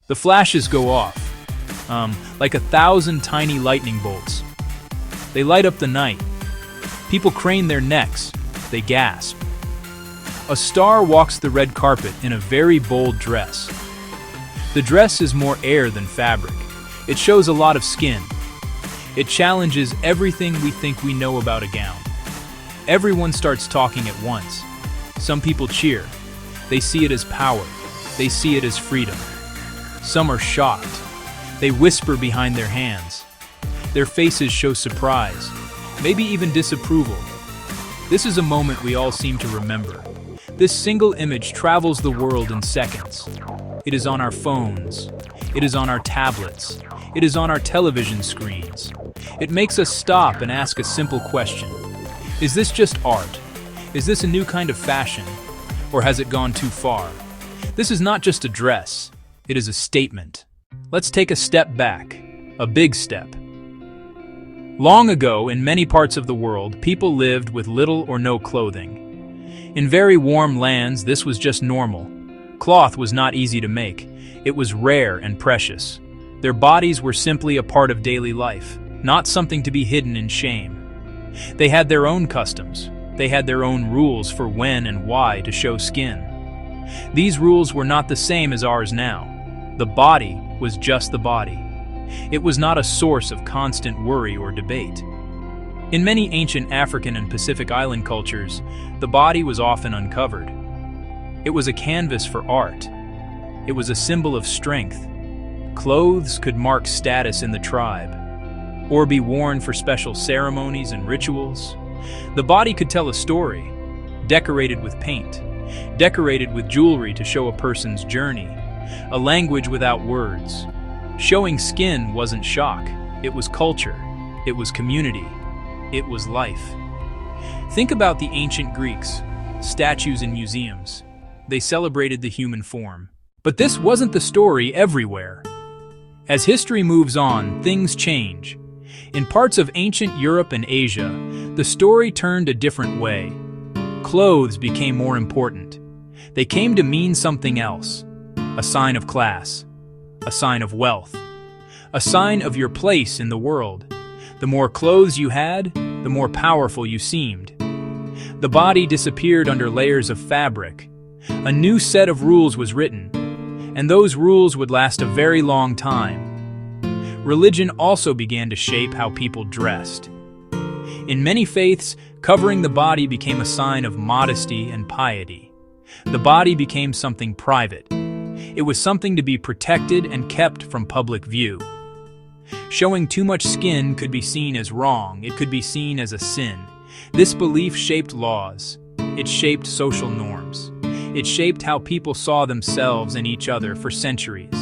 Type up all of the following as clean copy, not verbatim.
The flashes go off, like 1,000 tiny lightning bolts. They light up the night. People crane their necks. They gasp. A star walks the red carpet in a very bold dress. The dress is more air than fabric. It shows a lot of skin. It challenges everything we think we know about a gown. Everyone starts talking at once. Some people cheer. They see it as power. They see it as freedom. Some are shocked. They whisper behind their hands. Their faces show surprise, maybe even disapproval. This is a moment we all seem to remember. This single image travels the world in seconds. It is on our phones. It is on our tablets. It is on our television screens. It makes us stop and ask a simple question. Is this just art? Is this a new kind of fashion? Or has it gone too far? This is not just a dress. It is a statement. Let's take a step back. A big step. Long ago, in many parts of the world, people lived with little or no clothing. In very warm lands, this was just normal. Cloth was not easy to make. It was rare and precious. Their bodies were simply a part of daily life, not something to be hidden in shame. They had their own customs. They had their own rules for when and why to show skin. These rules were not the same as ours now. The body was just the body. It was not a source of constant worry or debate. In many ancient African and Pacific Island cultures, the body was often uncovered. It was a canvas for art. It was a symbol of strength. Clothes could mark status in the tribe, or be worn for special ceremonies and rituals. The body could tell a story, decorated with paint, decorated with jewelry to show a person's journey, a language without words. Showing skin wasn't shock. It was culture. It was community. It was life. Think about the ancient Greeks, statues in museums. They celebrated the human form. But this wasn't the story everywhere. As history moves on, things change. In parts of ancient Europe and Asia, the story turned a different way. Clothes became more important. They came to mean something else. A sign of class. A sign of wealth. A sign of your place in the world. The more clothes you had, the more powerful you seemed. The body disappeared under layers of fabric. A new set of rules was written, and those rules would last a very long time. Religion also began to shape how people dressed. In many faiths, covering the body became a sign of modesty and piety. The body became something private. It was something to be protected and kept from public view. Showing too much skin could be seen as wrong. It could be seen as a sin. This belief shaped laws. It shaped social norms. It shaped how people saw themselves and each other for centuries.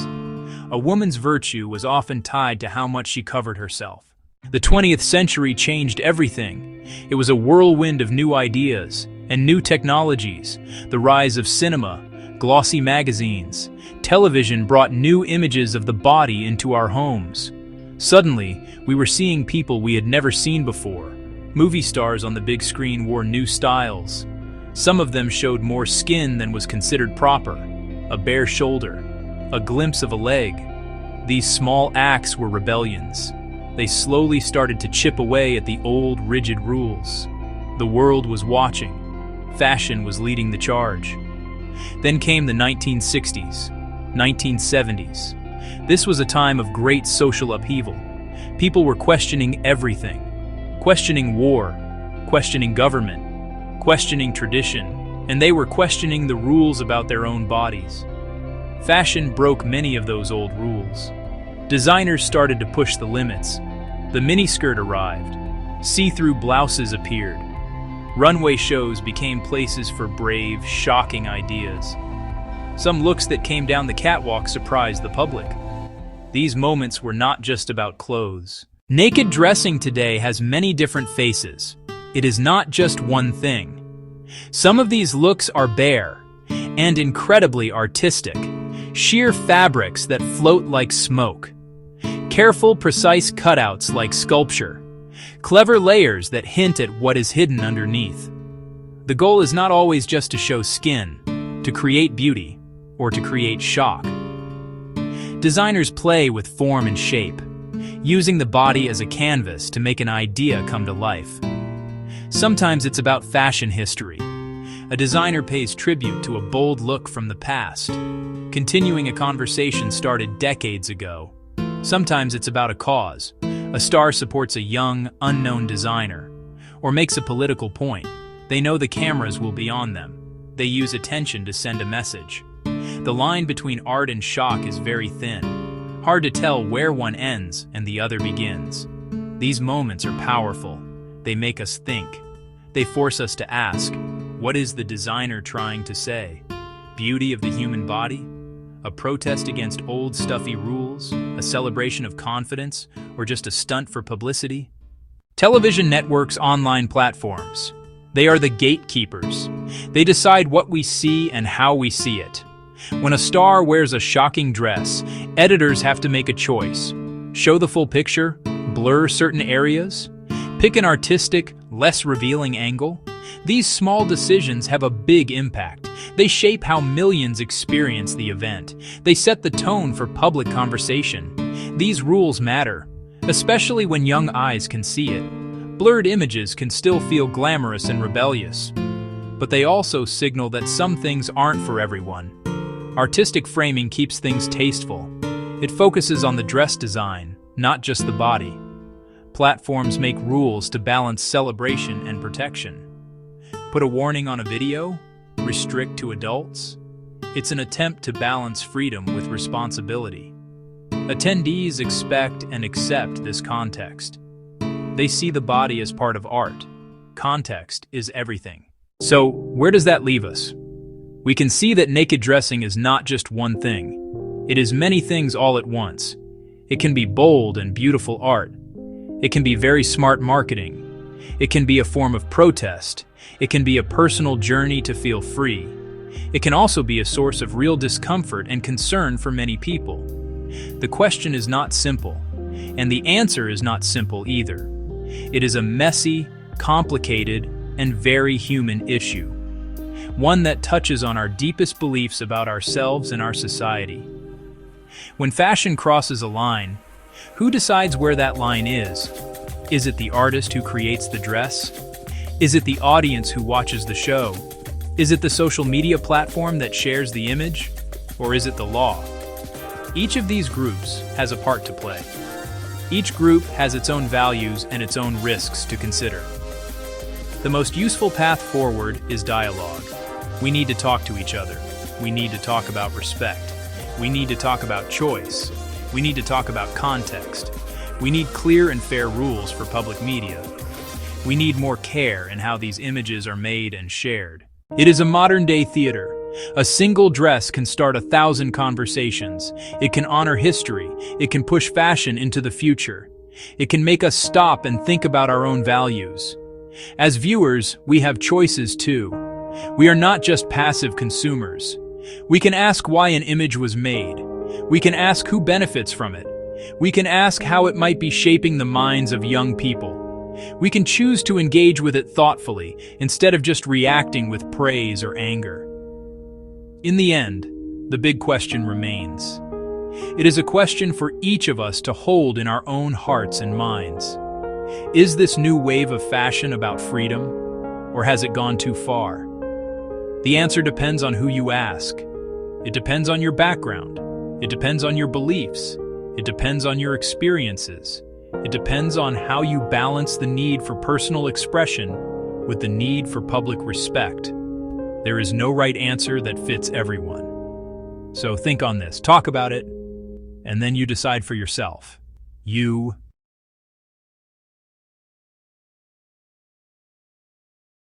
A woman's virtue was often tied to how much she covered herself. The 20th century changed everything. It was a whirlwind of new ideas and new technologies. The rise of cinema, glossy magazines, television brought new images of the body into our homes. Suddenly, we were seeing people we had never seen before. Movie stars on the big screen wore new styles. Some of them showed more skin than was considered proper. A bare shoulder, a glimpse of a leg. These small acts were rebellions. They slowly started to chip away at the old, rigid rules. The world was watching. Fashion was leading the charge. Then came the 1960s, 1970s. This was a time of great social upheaval. People were questioning everything. Questioning war, questioning government, questioning tradition, and they were questioning the rules about their own bodies. Fashion broke many of those old rules. Designers started to push the limits. The miniskirt arrived. See-through blouses appeared. Runway shows became places for brave, shocking ideas. Some looks that came down the catwalk surprised the public. These moments were not just about clothes. Naked dressing today has many different faces. It is not just one thing. Some of these looks are bare and incredibly artistic. Sheer fabrics that float like smoke. Careful, precise cutouts like sculpture. Clever layers that hint at what is hidden underneath. The goal is not always just to show skin, to create beauty, or to create shock. Designers play with form and shape, using the body as a canvas to make an idea come to life. Sometimes it's about fashion history. A designer pays tribute to a bold look from the past, continuing a conversation started decades ago. Sometimes it's about a cause. A star supports a young, unknown designer, or makes a political point. They know the cameras will be on them. They use attention to send a message. The line between art and shock is very thin. Hard to tell where one ends and the other begins. These moments are powerful. They make us think. They force us to ask, what is the designer trying to say? Beauty of the human body? A protest against old stuffy rules? A celebration of confidence? Or just a stunt for publicity? Television networks, online platforms. They are the gatekeepers. They decide what we see and how we see it. When a star wears a shocking dress, editors have to make a choice. Show the full picture? Blur certain areas? Pick an artistic, less revealing angle? These small decisions have a big impact. They shape how millions experience the event. They set the tone for public conversation. These rules matter, especially when young eyes can see it. Blurred images can still feel glamorous and rebellious, but they also signal that some things aren't for everyone. Artistic framing keeps things tasteful. It focuses on the dress design, not just the body. Platforms make rules to balance celebration and protection. Put a warning on a video? Restrict to adults? It's an attempt to balance freedom with responsibility. Attendees expect and accept this context. They see the body as part of art. Context is everything. So, where does that leave us? We can see that naked dressing is not just one thing. It is many things all at once. It can be bold and beautiful art. It can be very smart marketing. It can be a form of protest. It can be a personal journey to feel free. It can also be a source of real discomfort and concern for many people. The question is not simple, and the answer is not simple either. It is a messy, complicated, and very human issue. One that touches on our deepest beliefs about ourselves and our society. When fashion crosses a line, who decides where that line is? Is it the artist who creates the dress? Is it the audience who watches the show? Is it the social media platform that shares the image? Or is it the law? Each of these groups has a part to play. Each group has its own values and its own risks to consider. The most useful path forward is dialogue. We need to talk to each other. We need to talk about respect. We need to talk about choice. We need to talk about context. We need clear and fair rules for public media. We need more care in how these images are made and shared. It is a modern-day theater. A single dress can start 1,000 conversations. It can honor history. It can push fashion into the future. It can make us stop and think about our own values. As viewers, we have choices too. We are not just passive consumers. We can ask why an image was made. We can ask who benefits from it. We can ask how it might be shaping the minds of young people. We can choose to engage with it thoughtfully instead of just reacting with praise or anger. In the end, the big question remains. It is a question for each of us to hold in our own hearts and minds. Is this new wave of fashion about freedom, or has it gone too far? The answer depends on who you ask. It depends on your background. It depends on your beliefs. It depends on your experiences. It depends on how you balance the need for personal expression with the need for public respect. There is no right answer that fits everyone. So think on this, talk about it, and then you decide for yourself. You